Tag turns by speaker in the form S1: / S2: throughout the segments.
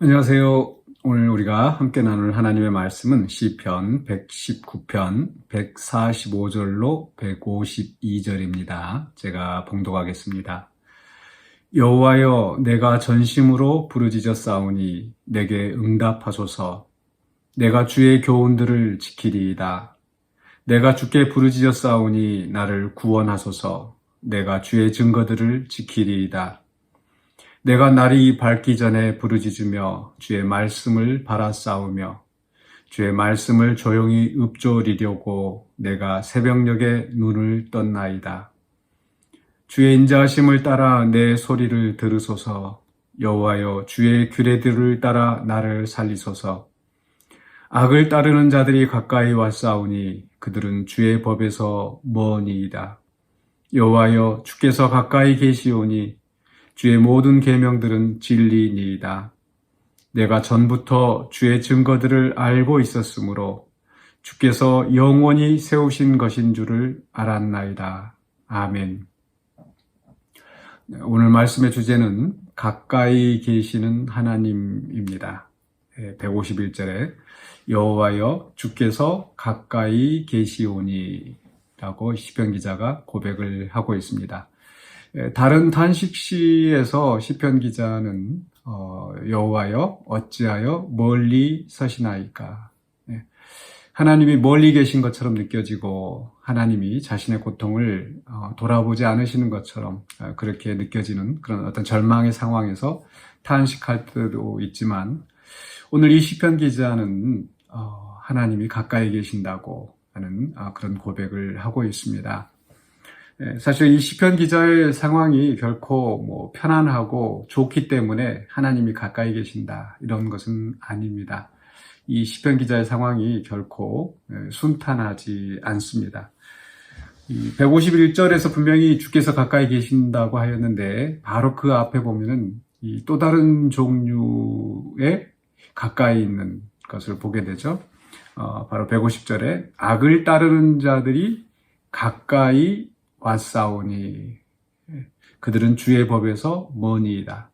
S1: 안녕하세요. 오늘 우리가 함께 나눌 하나님의 말씀은 시편 119편 145절로 152절입니다. 제가 봉독하겠습니다. 여호와여, 내가 전심으로 부르짖어 싸우니 내게 응답하소서. 내가 주의 교훈들을 지키리이다. 내가 주께 부르짖어 싸우니 나를 구원하소서. 내가 주의 증거들을 지키리이다. 내가 날이 밝기 전에 부르짖으며 주의 말씀을 바라싸우며 주의 말씀을 조용히 읊조리려고 내가 새벽녘에 눈을 떴나이다. 주의 인자하심을 따라 내 소리를 들으소서. 여호와여, 주의 규례들을 따라 나를 살리소서. 악을 따르는 자들이 가까이 왔사오니 그들은 주의 법에서 머니이다. 여호와여, 주께서 가까이 계시오니 주의 모든 계명들은 진리니이다. 내가 전부터 주의 증거들을 알고 있었으므로 주께서 영원히 세우신 것인 줄을 알았나이다. 아멘. 오늘 말씀의 주제는 가까이 계시는 하나님입니다. 151절에 여호와여, 주께서 가까이 계시오니 라고 시편 기자가 고백을 하고 있습니다. 다른 탄식시에서 시편 기자는 여호와여, 어찌하여 멀리 서시나이까. 하나님이 멀리 계신 것처럼 느껴지고 하나님이 자신의 고통을 돌아보지 않으시는 것처럼 그렇게 느껴지는 그런 어떤 절망의 상황에서 탄식할 때도 있지만, 오늘 이 시편 기자는 하나님이 가까이 계신다고 하는 그런 고백을 하고 있습니다. 사실 이 시편 기자의 상황이 결코 편안하고 좋기 때문에 하나님이 가까이 계신다 이런 것은 아닙니다. 이 시편 기자의 상황이 결코 순탄하지 않습니다. 151절에서 분명히 주께서 가까이 계신다고 하였는데 바로 그 앞에 보면은 이 또 다른 종류의 가까이 있는 것을 보게 되죠. 바로 150절에 악을 따르는 자들이 가까이 왔사오니 그들은 주의 법에서 머니이다.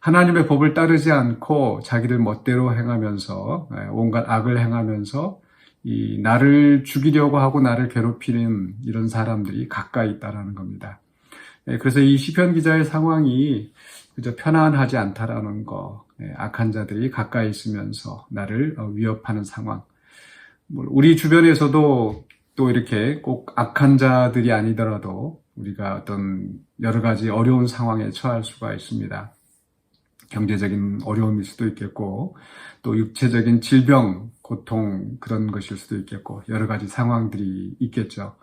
S1: 하나님의 법을 따르지 않고 자기들 멋대로 행하면서 온갖 악을 행하면서 이 나를 죽이려고 하고 나를 괴롭히는 이런 사람들이 가까이 있다라는 겁니다. 그래서 이 시편 기자의 상황이 그저 편안하지 않다라는 거, 악한 자들이 가까이 있으면서 나를 위협하는 상황. 우리 주변에서도 또 이렇게 꼭 악한 자들이 아니더라도 우리가 어떤 여러 가지 어려운 상황에 처할 수가 있습니다. 경제적인 어려움일 수도 있겠고, 또 육체적인 질병, 고통 그런 것일 수도 있겠고, 여러 가지 상황들이 있겠죠.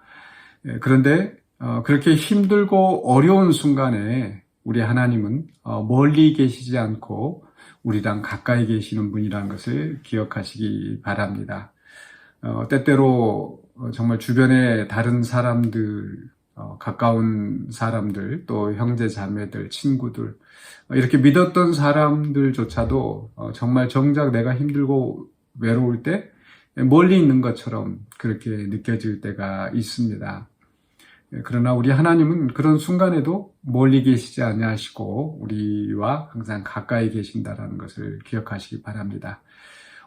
S1: 그런데 그렇게 힘들고 어려운 순간에 우리 하나님은 멀리 계시지 않고 우리랑 가까이 계시는 분이라는 것을 기억하시기 바랍니다. 때때로 정말 주변에 다른 사람들, 가까운 사람들, 또 형제 자매들, 친구들, 이렇게 믿었던 사람들조차도 정말 정작 내가 힘들고 외로울 때 멀리 있는 것처럼 그렇게 느껴질 때가 있습니다. 그러나 우리 하나님은 그런 순간에도 멀리 계시지 아니하시고 우리와 항상 가까이 계신다는 것을 기억하시기 바랍니다.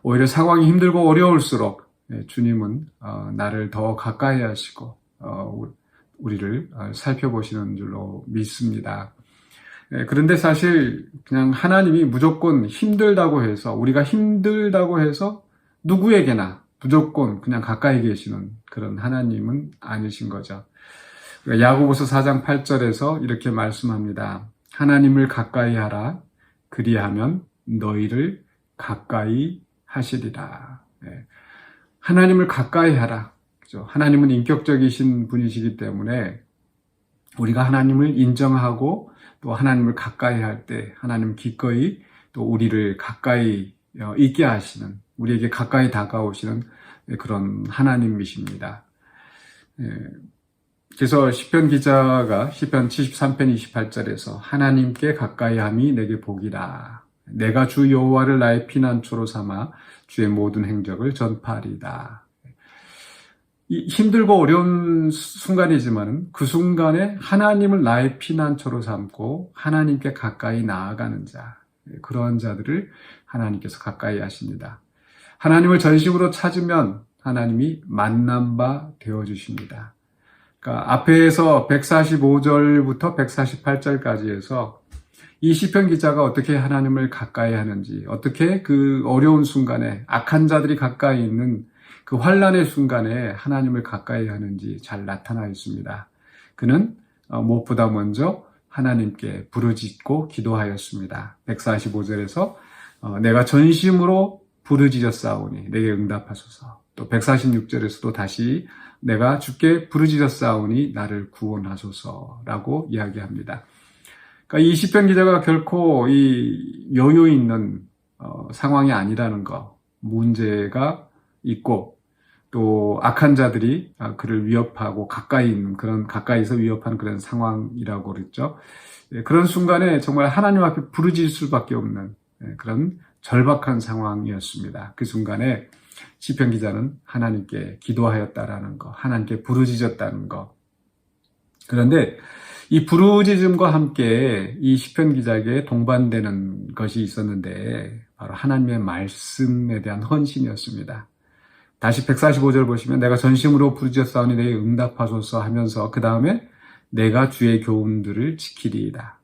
S1: 오히려 상황이 힘들고 어려울수록 주님은 나를 더 가까이 하시고 우리를 살펴보시는 줄로 믿습니다. 그런데 사실 그냥 하나님이 무조건 힘들다고 해서, 우리가 힘들다고 해서 누구에게나 무조건 그냥 가까이 계시는 그런 하나님은 아니신 거죠. 야고보서 4장 8절에서 이렇게 말씀합니다. 하나님을 가까이 하라. 그리하면 너희를 가까이 하시리라. 하나님을 가까이 하라. 그죠? 하나님은 인격적이신 분이시기 때문에 우리가 하나님을 인정하고 또 하나님을 가까이 할 때 하나님 기꺼이 또 우리를 가까이 있게 하시는, 우리에게 가까이 다가오시는 그런 하나님이십니다. 그래서 시편 기자가 시편 73편 28절에서 하나님께 가까이함이 내게 복이라. 내가 주 여호와를 나의 피난처로 삼아 주의 모든 행적을 전파하리다. 힘들고 어려운 순간이지만 그 순간에 하나님을 나의 피난처로 삼고 하나님께 가까이 나아가는 자, 그러한 자들을 하나님께서 가까이 하십니다. 하나님을 전심으로 찾으면 하나님이 만난 바 되어주십니다. 그러니까 앞에서 145절부터 148절까지 해서 이 시편 기자가 어떻게 하나님을 가까이 하는지, 어떻게 그 어려운 순간에 악한 자들이 가까이 있는 그 환난의 순간에 하나님을 가까이 하는지 잘 나타나 있습니다. 그는 무엇보다 먼저 하나님께 부르짖고 기도하였습니다. 145절에서 내가 전심으로 부르짖었사오니 내게 응답하소서. 또 146절에서도 다시 내가 주께 부르짖었사오니 나를 구원하소서라고 이야기합니다. 그러니까 이 시편 기자가 결코 이 여유 있는 상황이 아니라는 거, 문제가 있고 또 악한 자들이 그를 위협하고 가까이서 위협하는 그런 상황이라고 그랬죠. 그런 순간에 정말 하나님 앞에 부르짖을 수밖에 없는 그런 절박한 상황이었습니다. 그 순간에 시편 기자는 하나님께 기도하였다라는 거, 하나님께 부르짖었다는 거. 그런데 이 부르짖음과 함께 이 시편 기자에게 동반되는 것이 있었는데 바로 하나님의 말씀에 대한 헌신이었습니다. 다시 145절 보시면 내가 전심으로 부르짖었사오니 내게 응답하소서 하면서 그 다음에 내가 주의 교훈들을 지키리이다.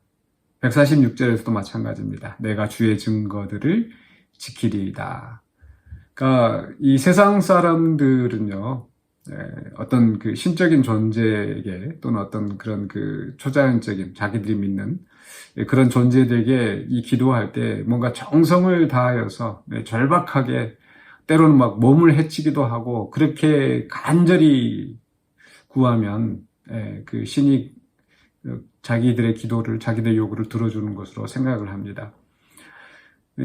S1: 146절에서도 마찬가지입니다. 내가 주의 증거들을 지키리이다. 그러니까 이 세상 사람들은요, 어떤 그 신적인 존재에게 또는 어떤 그런 그 초자연적인 자기들이 믿는 그런 존재들에게 이 기도할 때 뭔가 정성을 다하여서 절박하게 때로는 막 몸을 해치기도 하고 그렇게 간절히 구하면 그 신이 자기들의 기도를, 자기들의 요구를 들어주는 것으로 생각을 합니다.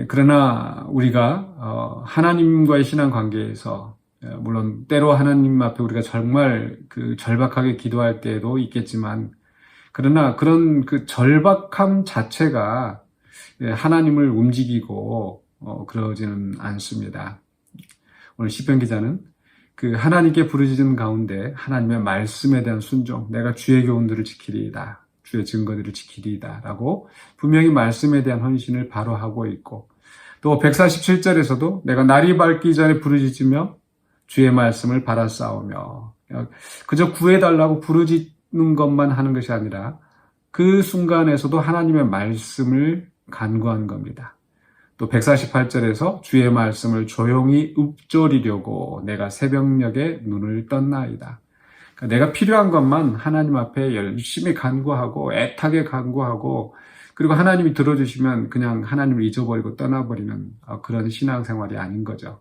S1: 그러나 우리가 하나님과의 신앙 관계에서 물론 때로 하나님 앞에 우리가 정말 그 절박하게 기도할 때도 있겠지만 그러나 그런 그 절박함 자체가 하나님을 움직이고 그러지는 않습니다. 오늘 시편 기자는 그 하나님께 부르짖은 가운데 하나님의 말씀에 대한 순종, 내가 주의 교훈들을 지키리이다, 주의 증거들을 지키리이다 라고 분명히 말씀에 대한 헌신을 바로 하고 있고 또 147절에서도 내가 날이 밝기 전에 부르짖으며 주의 말씀을 바라싸우며 그저 구해달라고 부르짖는 것만 하는 것이 아니라 그 순간에서도 하나님의 말씀을 간구한 겁니다. 또 148절에서 주의 말씀을 조용히 읊조리려고 내가 새벽녘에 눈을 떴나이다. 그러니까 내가 필요한 것만 하나님 앞에 열심히 간구하고 애타게 간구하고 그리고 하나님이 들어주시면 그냥 하나님을 잊어버리고 떠나버리는 그런 신앙생활이 아닌 거죠.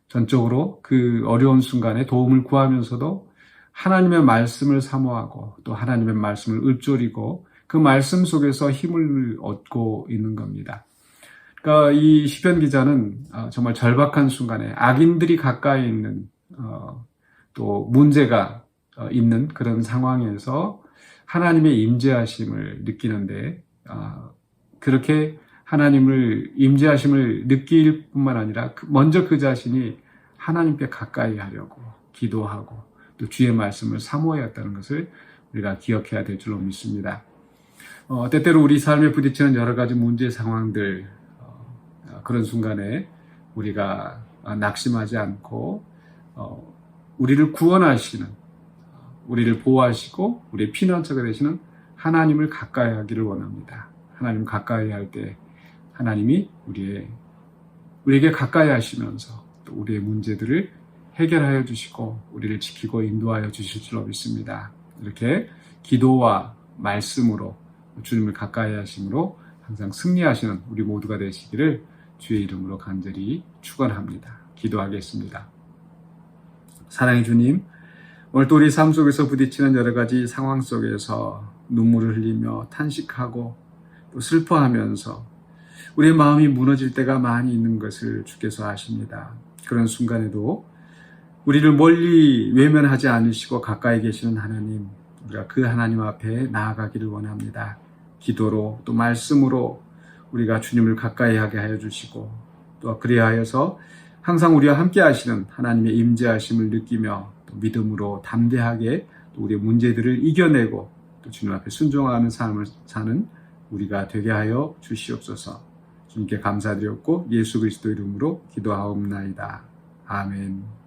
S1: 전적으로 그 어려운 순간에 도움을 구하면서도 하나님의 말씀을 사모하고 또 하나님의 말씀을 읊조리고 그 말씀 속에서 힘을 얻고 있는 겁니다. 그러니까 이 시편 기자는 정말 절박한 순간에 악인들이 가까이 있는 또 문제가 있는 그런 상황에서 하나님의 임재하심을 느끼는데 그렇게 하나님을 임재하심을 느낄 뿐만 아니라 먼저 그 자신이 하나님께 가까이 하려고 기도하고 또 주의 말씀을 사모해야 했다는 것을 우리가 기억해야 될 줄로 믿습니다. 때때로 우리 삶에 부딪히는 여러 가지 문제 상황들 그런 순간에 우리가 낙심하지 않고 우리를 구원하시는 우리를 보호하시고 우리의 피난처가 되시는 하나님을 가까이 하기를 원합니다. 하나님 가까이 할 때 하나님이 우리에게 가까이 하시면서 또 우리의 문제들을 해결하여 주시고 우리를 지키고 인도하여 주실 줄로 믿습니다. 이렇게 기도와 말씀으로 주님을 가까이 하심으로 항상 승리하시는 우리 모두가 되시기를 주의 이름으로 간절히 축원합니다. 기도하겠습니다. 사랑의 주님, 오늘 또 우리 삶 속에서 부딪히는 여러 가지 상황 속에서 눈물을 흘리며 탄식하고 또 슬퍼하면서 우리의 마음이 무너질 때가 많이 있는 것을 주께서 아십니다. 그런 순간에도 우리를 멀리 외면하지 않으시고 가까이 계시는 하나님, 우리가 그 하나님 앞에 나아가기를 원합니다. 기도로 또 말씀으로 우리가 주님을 가까이 하게 하여 주시고 또 그리하여서 항상 우리와 함께 하시는 하나님의 임재하심을 느끼며 또 믿음으로 담대하게 또 우리의 문제들을 이겨내고 또 주님 앞에 순종하는 삶을 사는 우리가 되게 하여 주시옵소서. 주님께 감사드렸고 예수 그리스도 이름으로 기도하옵나이다. 아멘.